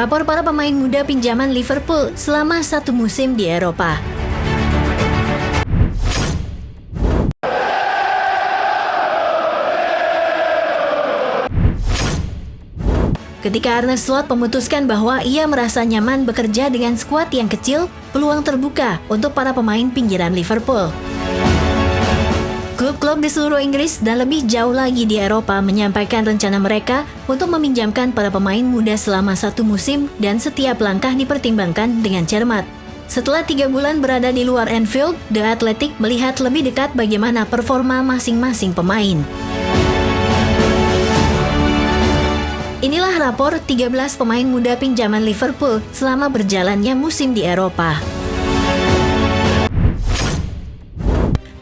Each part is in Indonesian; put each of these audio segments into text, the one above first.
Rapor para pemain muda pinjaman Liverpool selama satu musim di Eropa. Ketika Arne Slot memutuskan bahwa ia merasa nyaman bekerja dengan skuad yang kecil, peluang terbuka untuk para pemain pinggiran Liverpool. Klub-klub di seluruh Inggris dan lebih jauh lagi di Eropa menyampaikan rencana mereka untuk meminjamkan para pemain muda selama satu musim dan setiap langkah dipertimbangkan dengan cermat. Setelah 3 bulan berada di luar Anfield, The Athletic melihat lebih dekat bagaimana performa masing-masing pemain. Inilah rapor 13 pemain muda pinjaman Liverpool selama berjalannya musim di Eropa.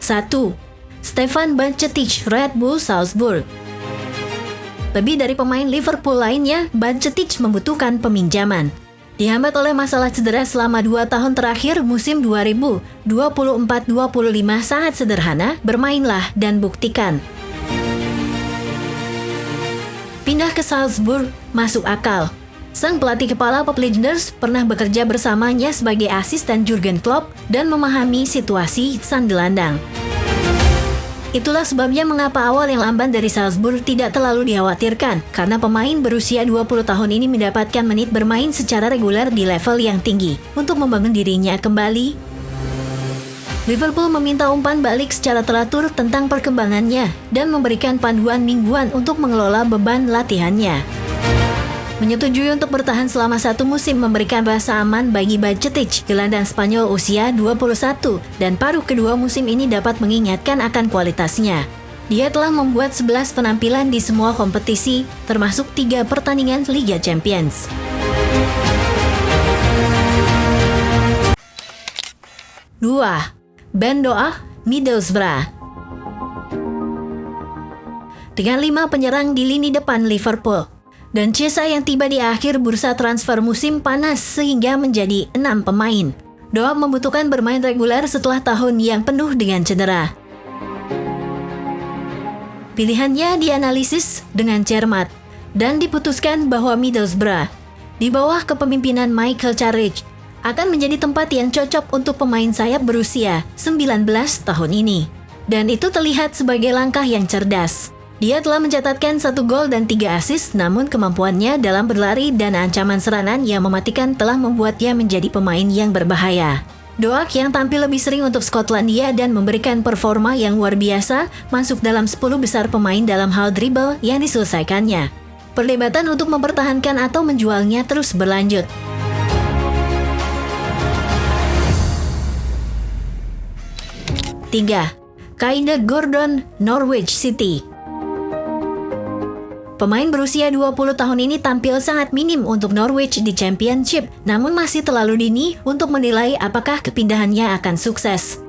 1. Stefan Bajcetic, Red Bull Salzburg. Lebih dari pemain Liverpool lainnya, Bajcetic membutuhkan peminjaman. Dihambat oleh masalah cedera selama 2 tahun terakhir musim 2024-25 sangat sederhana, bermainlah dan buktikan. Pindah ke Salzburg masuk akal. Sang pelatih kepala Pop Legenders pernah bekerja bersamanya sebagai asisten Jurgen Klopp dan memahami situasi sang gelandang. Itulah sebabnya mengapa awal yang lamban dari Salzburg tidak terlalu dikhawatirkan, karena pemain berusia 20 tahun ini mendapatkan menit bermain secara reguler di level yang tinggi. Untuk membangun dirinya kembali, Liverpool meminta umpan balik secara teratur tentang perkembangannya dan memberikan panduan mingguan untuk mengelola beban latihannya. Menyetujui untuk bertahan selama satu musim memberikan rasa aman bagi Bajcetic, gelandang Spanyol usia 21, dan paruh kedua musim ini dapat mengingatkan akan kualitasnya. Dia telah membuat 11 penampilan di semua kompetisi, termasuk 3 pertandingan Liga Champions. 2. Ben Doak, Middlesbrough. Dengan 5 penyerang di lini depan Liverpool, dan Chiesa yang tiba di akhir bursa transfer musim panas sehingga menjadi 6 pemain, Doak membutuhkan bermain reguler setelah tahun yang penuh dengan cedera. Pilihannya dianalisis dengan cermat, dan diputuskan bahwa Middlesbrough, di bawah kepemimpinan Michael Carrick, akan menjadi tempat yang cocok untuk pemain sayap berusia 19 tahun ini. Dan itu terlihat sebagai langkah yang cerdas. Dia telah mencatatkan 1 gol dan 3 assist, namun kemampuannya dalam berlari dan ancaman serangan yang mematikan telah membuatnya menjadi pemain yang berbahaya. Doak yang tampil lebih sering untuk Skotlandia dan memberikan performa yang luar biasa, masuk dalam 10 besar pemain dalam hal dribble yang diselesaikannya. Perdebatan untuk mempertahankan atau menjualnya terus berlanjut. 3. Kaide Gordon, Norwich City. Pemain berusia 20 tahun ini tampil sangat minim untuk Norwich di Championship, namun masih terlalu dini untuk menilai apakah kepindahannya akan sukses.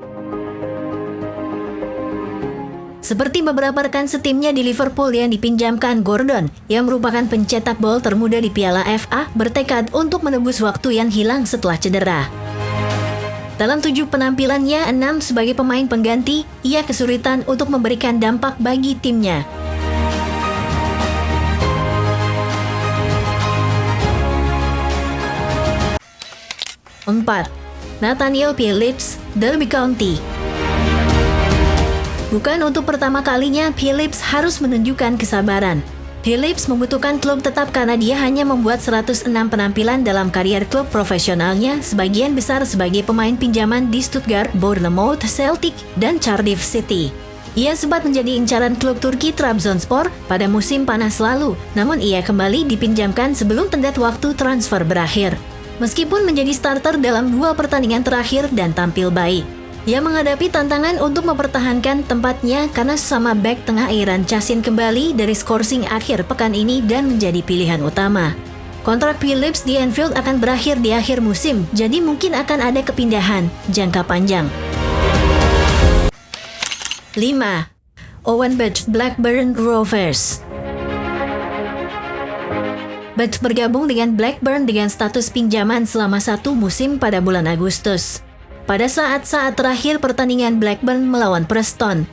Seperti beberapa rekan setimnya di Liverpool yang dipinjamkan, Gordon, yang merupakan pencetak gol termuda di Piala FA, bertekad untuk menebus waktu yang hilang setelah cedera. Dalam 7 penampilannya, 6 sebagai pemain pengganti, ia kesulitan untuk memberikan dampak bagi timnya. Empat. Nathaniel Phillips, Derby County. Bukan untuk pertama kalinya, Phillips harus menunjukkan kesabaran. Phillips membutuhkan klub tetap karena dia hanya membuat 106 penampilan dalam karier klub profesionalnya, sebagian besar sebagai pemain pinjaman di Stuttgart, Bournemouth, Celtic, dan Cardiff City. Ia sempat menjadi incaran klub Turki Trabzonspor pada musim panas lalu, namun ia kembali dipinjamkan sebelum tenggat waktu transfer berakhir. Meskipun menjadi starter dalam 2 pertandingan terakhir dan tampil baik, ia menghadapi tantangan untuk mempertahankan tempatnya karena sesama bek tengah Iran Chassin kembali dari skorsing akhir pekan ini dan menjadi pilihan utama. Kontrak Phillips di Anfield akan berakhir di akhir musim, jadi mungkin akan ada kepindahan jangka panjang. 5. Owen Budge, Blackburn Rovers. Budge bergabung dengan Blackburn dengan status pinjaman selama 1 musim pada bulan Agustus. Pada saat-saat terakhir pertandingan Blackburn melawan Preston,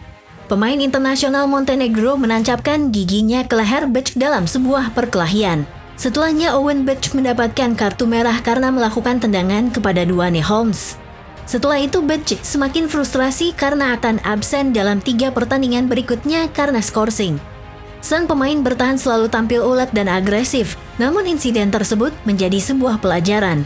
pemain internasional Montenegro menancapkan giginya ke leher Budge dalam sebuah perkelahian. Setelahnya Owen Budge mendapatkan kartu merah karena melakukan tendangan kepada Duane Holmes. Setelah itu Budge semakin frustrasi karena akan absen dalam 3 pertandingan berikutnya karena skorsing. Sang pemain bertahan selalu tampil ulet dan agresif, namun insiden tersebut menjadi sebuah pelajaran.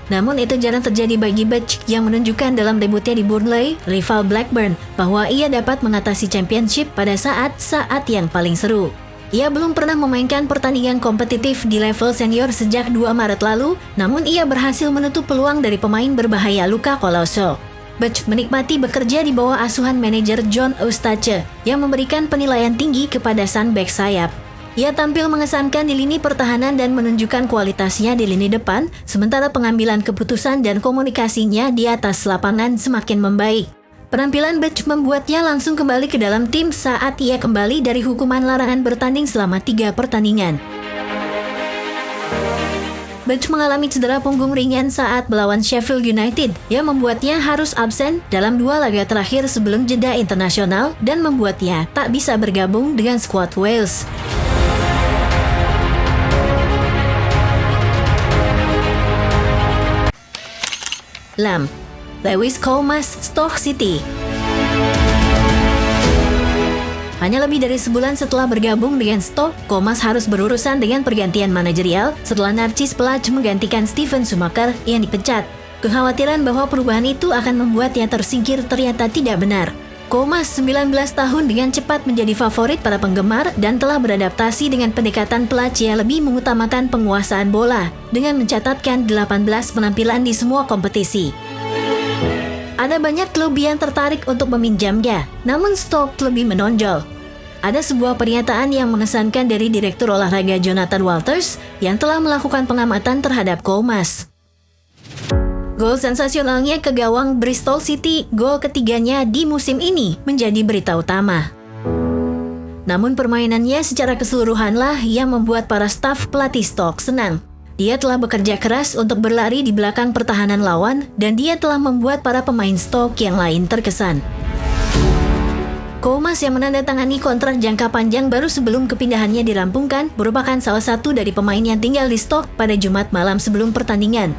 Namun itu jarang terjadi bagi Budge yang menunjukkan dalam debutnya di Burnley, rival Blackburn, bahwa ia dapat mengatasi championship pada saat-saat yang paling seru. Ia belum pernah memainkan pertandingan kompetitif di level senior sejak 2 Maret lalu, namun ia berhasil menutup peluang dari pemain berbahaya Luka Colosso. Budge menikmati bekerja di bawah asuhan manajer John Eustace yang memberikan penilaian tinggi kepada sang bek sayap. Ia tampil mengesankan di lini pertahanan dan menunjukkan kualitasnya di lini depan, sementara pengambilan keputusan dan komunikasinya di atas lapangan semakin membaik. Penampilan Budge membuatnya langsung kembali ke dalam tim saat ia kembali dari hukuman larangan bertanding selama 3 pertandingan. Budge mengalami cedera punggung ringan saat melawan Sheffield United yang membuatnya harus absen dalam 2 laga terakhir sebelum jeda internasional dan membuatnya tak bisa bergabung dengan skuad Wales. Lewis Koumas, Stoke City. Hanya lebih dari sebulan setelah bergabung dengan Stoke, Koumas harus berurusan dengan pergantian manajerial setelah Narcis Pelaj menggantikan Steven Schumacher yang dipecat. Kekhawatiran bahwa perubahan itu akan membuatnya tersingkir ternyata tidak benar. Koumas 19 tahun dengan cepat menjadi favorit para penggemar dan telah beradaptasi dengan pendekatan Pelaj yang lebih mengutamakan penguasaan bola dengan mencatatkan 18 penampilan di semua kompetisi. Ada banyak klub yang tertarik untuk meminjamnya, namun Stoke lebih menonjol. Ada sebuah pernyataan yang mengesankan dari Direktur Olahraga Jonathan Walters yang telah melakukan pengamatan terhadap Koumas. Gol sensasionalnya ke gawang Bristol City, gol ketiganya di musim ini, menjadi berita utama. Namun permainannya secara keseluruhanlah yang membuat para staf pelatih Stoke senang. Dia telah bekerja keras untuk berlari di belakang pertahanan lawan dan dia telah membuat para pemain Stoke yang lain terkesan. Koumas yang menandatangani kontrak jangka panjang baru sebelum kepindahannya dirampungkan merupakan salah satu dari pemain yang tinggal di Stoke pada Jumat malam sebelum pertandingan.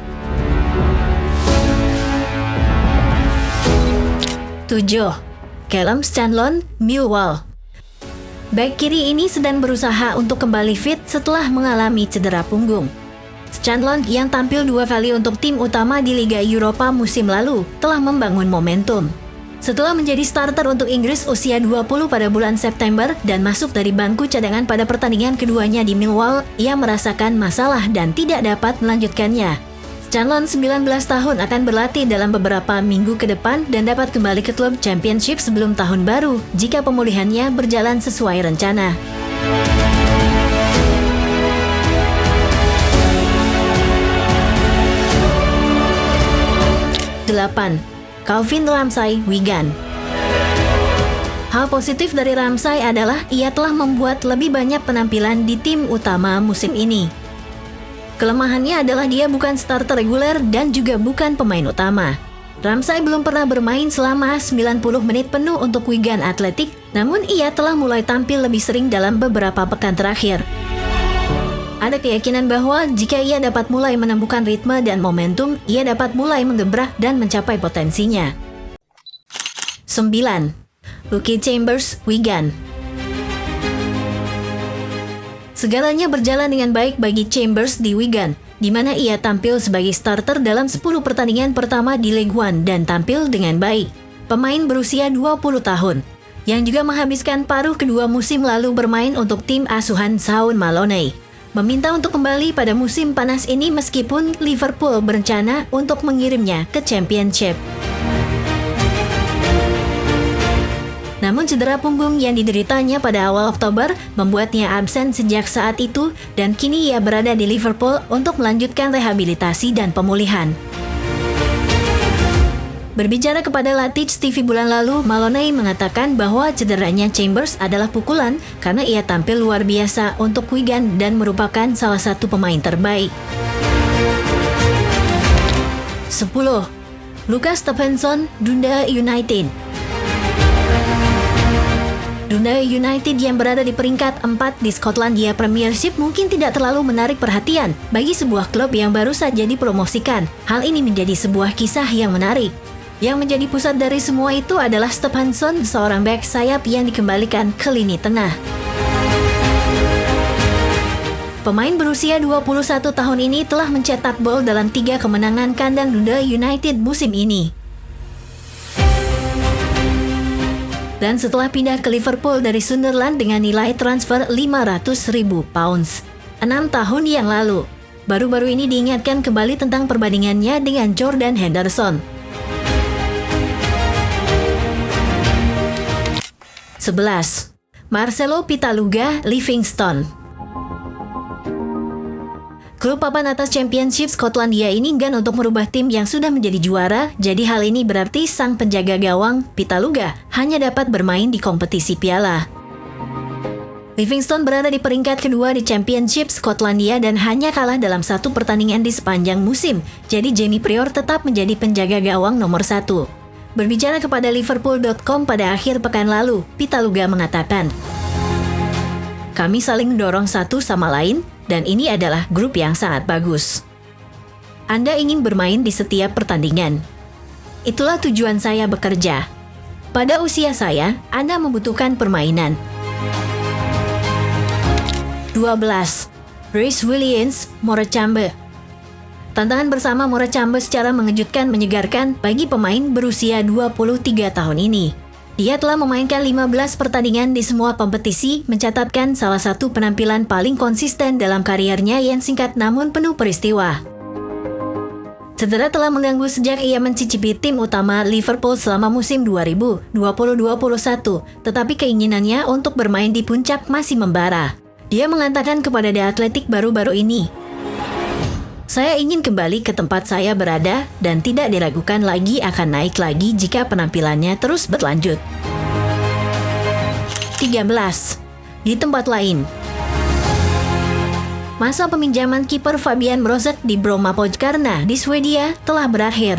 7. Callum Scanlon, Millwall. Bek kiri ini sedang berusaha untuk kembali fit setelah mengalami cedera punggung. Scanlon yang tampil 2 kali untuk tim utama di Liga Eropa musim lalu telah membangun momentum. Setelah menjadi starter untuk Inggris usia 20 pada bulan September dan masuk dari bangku cadangan pada pertandingan keduanya di Millwall, ia merasakan masalah dan tidak dapat melanjutkannya. Scanlon 19 tahun akan berlatih dalam beberapa minggu ke depan dan dapat kembali ke klub Championship sebelum tahun baru jika pemulihannya berjalan sesuai rencana. 8. Calvin Ramsay, Wigan. Hal positif dari Ramsay adalah ia telah membuat lebih banyak penampilan di tim utama musim ini. Kelemahannya adalah dia bukan starter reguler dan juga bukan pemain utama. Ramsay belum pernah bermain selama 90 menit penuh untuk Wigan Athletic, namun ia telah mulai tampil lebih sering dalam beberapa pekan terakhir. Ada keyakinan bahwa jika ia dapat mulai menemukan ritme dan momentum, ia dapat mulai menggebrak dan mencapai potensinya. 9. Luke Chambers, Wigan. Segalanya berjalan dengan baik bagi Chambers di Wigan, di mana ia tampil sebagai starter dalam 10 pertandingan pertama di League One dan tampil dengan baik. Pemain berusia 20 tahun, yang juga menghabiskan paruh kedua musim lalu bermain untuk tim asuhan Sean Maloney, meminta untuk kembali pada musim panas ini meskipun Liverpool berencana untuk mengirimnya ke Championship. Namun cedera punggung yang dideritanya pada awal Oktober membuatnya absen sejak saat itu dan kini ia berada di Liverpool untuk melanjutkan rehabilitasi dan pemulihan. Berbicara kepada Latich TV bulan lalu, Maloney mengatakan bahwa cederanya Chambers adalah pukulan karena ia tampil luar biasa untuk Wigan dan merupakan salah satu pemain terbaik. 10. Lucas Stephenson, Dundee United. Dundee United yang berada di peringkat 4 di Skotlandia Premiership mungkin tidak terlalu menarik perhatian bagi sebuah klub yang baru saja dipromosikan. Hal ini menjadi sebuah kisah yang menarik. Yang menjadi pusat dari semua itu adalah Stefansson, seorang bek sayap yang dikembalikan ke lini tengah. Pemain berusia 21 tahun ini telah mencetak gol dalam 3 kemenangan kandang Dundee United musim ini. Dan setelah pindah ke Liverpool dari Sunderland dengan nilai transfer 500.000 pounds 6 tahun yang lalu, baru-baru ini diingatkan kembali tentang perbandingannya dengan Jordan Henderson. 11. Marcelo Pitaluga Livingston. Klub papan atas Championship Skotlandia ini enggan untuk merubah tim yang sudah menjadi juara, jadi hal ini berarti sang penjaga gawang, Pitaluga, hanya dapat bermain di kompetisi piala. Livingston berada di peringkat kedua di Championship Skotlandia dan hanya kalah dalam 1 pertandingan di sepanjang musim, jadi Jamie Prior tetap menjadi penjaga gawang nomor 1. Berbicara kepada Liverpool.com pada akhir pekan lalu, Pitaluga mengatakan, "Kami saling mendorong satu sama lain, dan ini adalah grup yang sangat bagus. Anda ingin bermain di setiap pertandingan. Itulah tujuan saya bekerja. Pada usia saya, Anda membutuhkan permainan." 12. Rhys Williams, Morecambe. Tantangan bersama Morecambe secara mengejutkan menyegarkan bagi pemain berusia 23 tahun ini. Dia telah memainkan 15 pertandingan di semua kompetisi, mencatatkan salah satu penampilan paling konsisten dalam kariernya yang singkat namun penuh peristiwa. Cedera telah mengganggu sejak ia mencicipi tim utama Liverpool selama musim 2020-2021, tetapi keinginannya untuk bermain di puncak masih membara. Dia mengatakan kepada The Athletic baru-baru ini, "Saya ingin kembali ke tempat saya berada dan tidak diragukan lagi akan naik lagi jika penampilannya terus berlanjut." 13. Di tempat lain, masa peminjaman kiper Fabian Brozek di Brommapojkarna di Swedia telah berakhir.